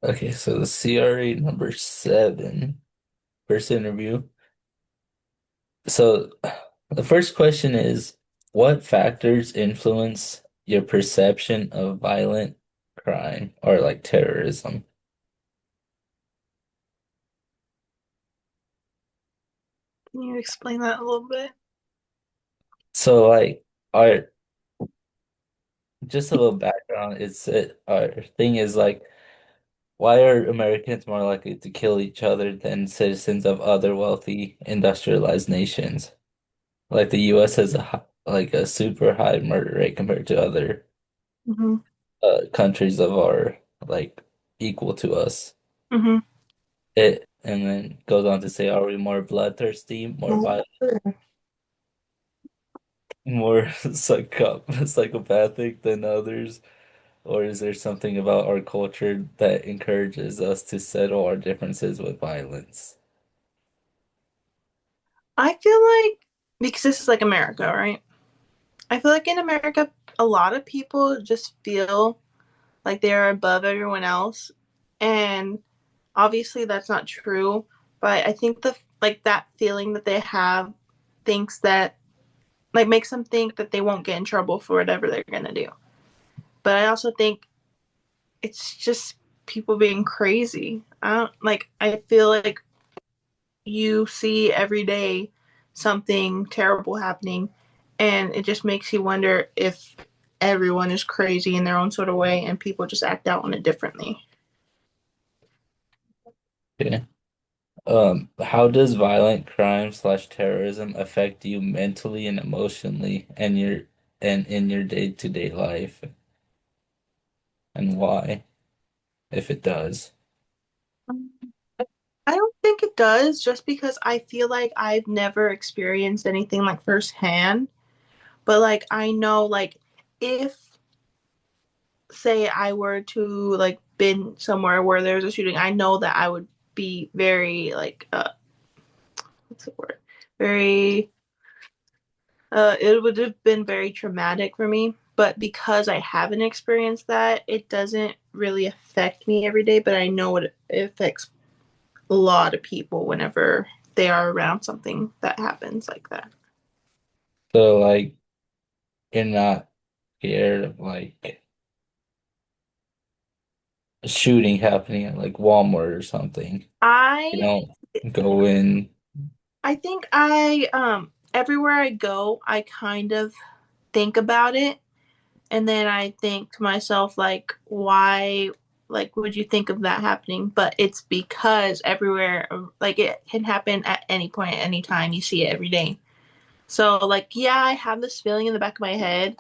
Okay, so the CRE number seven, first interview. So the first question is, what factors influence your perception of violent crime or like terrorism? Can you explain that a little bit? So like our just a little background, our thing is like why are Americans more likely to kill each other than citizens of other wealthy industrialized nations? Like the US has like a super high murder rate compared to other Mm-hmm. countries of our like equal to us. Mm-hmm. It and then goes on to say, are we more bloodthirsty, more violent, more psychopathic than others? Or is there something about our culture that encourages us to settle our differences with violence? I feel like because this is like America, right? I feel like in America, a lot of people just feel like they're above everyone else, and obviously that's not true. But I think the like that feeling that they have thinks that like makes them think that they won't get in trouble for whatever they're gonna do. But I also think it's just people being crazy. I don't like. I feel like you see every day something terrible happening, and it just makes you wonder if everyone is crazy in their own sort of way and people just act out on it differently. Okay. How does violent crime slash terrorism affect you mentally and emotionally and in your day-to-day life, and why, if it does? I don't think it does just because I feel like I've never experienced anything like firsthand, but like I know like if say I were to like been somewhere where there's a shooting, I know that I would be very like what's the word? Very it would have been very traumatic for me. But because I haven't experienced that, it doesn't really affect me every day. But I know it affects a lot of people whenever they are around something that happens like that. So like you're not scared of like a shooting happening at like Walmart or something. You I don't go in. I think I everywhere I go, I kind of think about it, and then I think to myself like why like would you think of that happening? But it's because everywhere like it can happen at any point at any time. You see it every day. So like yeah, I have this feeling in the back of my head,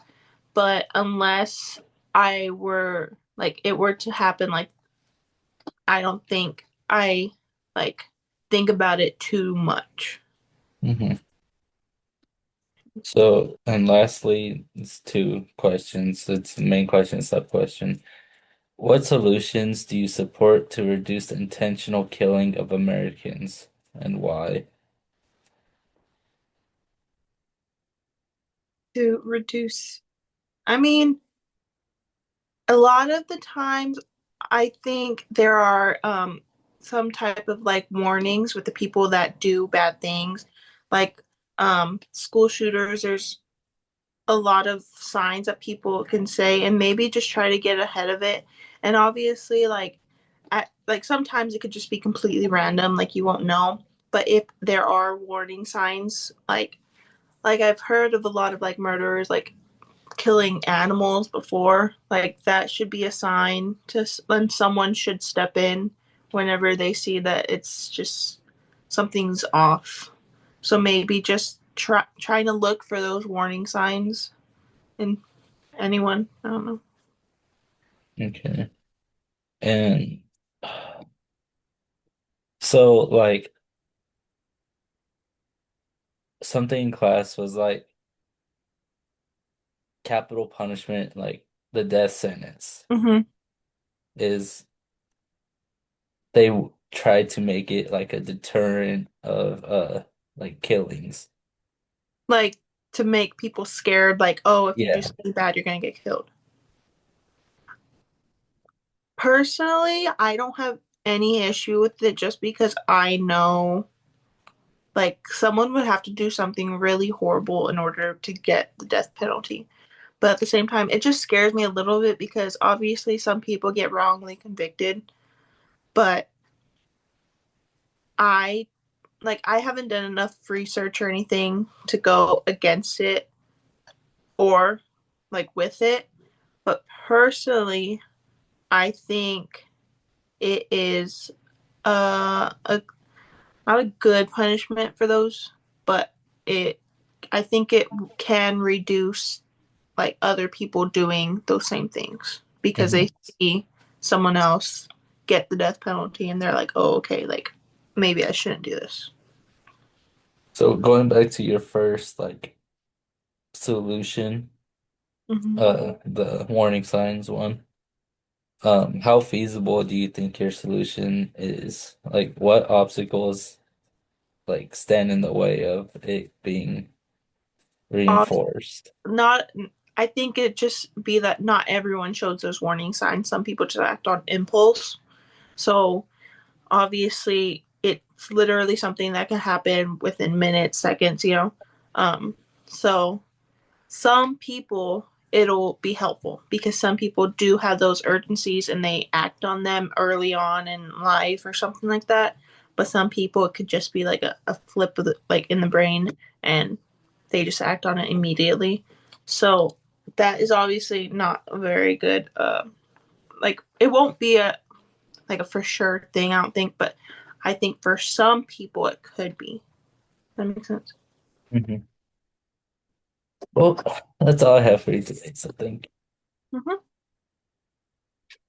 but unless I were like it were to happen like I don't think I like think about it too much. Mhm. So, and lastly, it's two questions. It's the main question, sub question. What solutions do you support to reduce the intentional killing of Americans and why? To reduce I mean, a lot of the times I think there are some type of like warnings with the people that do bad things. Like school shooters, there's a lot of signs that people can say and maybe just try to get ahead of it. And obviously like sometimes it could just be completely random, like you won't know. But if there are warning signs, like I've heard of a lot of like murderers like killing animals before, like that should be a sign to when someone should step in whenever they see that it's just something's off. So maybe just trying to look for those warning signs in anyone. I don't know. Okay. And so, like, something in class was like capital punishment, like the death sentence, Mm-hmm. is they tried to make it like a deterrent of like killings. Like to make people scared, like, oh, if you do Yeah. something bad, you're gonna get killed. Personally, I don't have any issue with it just because I know like someone would have to do something really horrible in order to get the death penalty. But at the same time, it just scares me a little bit because obviously some people get wrongly convicted, but I I haven't done enough research or anything to go against it or with it. But personally, I think it is a not a good punishment for those, but it I think it can reduce other people doing those same things because Hmm. they see someone else get the death penalty and they're like, "Oh, okay, like maybe I shouldn't do this." So going back to your first like solution, Mm-hmm. the warning signs one, how feasible do you think your solution is? Like what obstacles like stand in the way of it being reinforced? Not I think it just be that not everyone shows those warning signs. Some people just act on impulse. So obviously it's literally something that can happen within minutes, seconds. Um so some people it'll be helpful because some people do have those urgencies and they act on them early on in life or something like that. But some people it could just be like a flip of the in the brain and they just act on it immediately. So that is obviously not a very good it won't be a for sure thing, I don't think, but I think for some people it could be. That makes sense. Mhm. Well, that's all I have for you today, so thank you. Mm-hmm.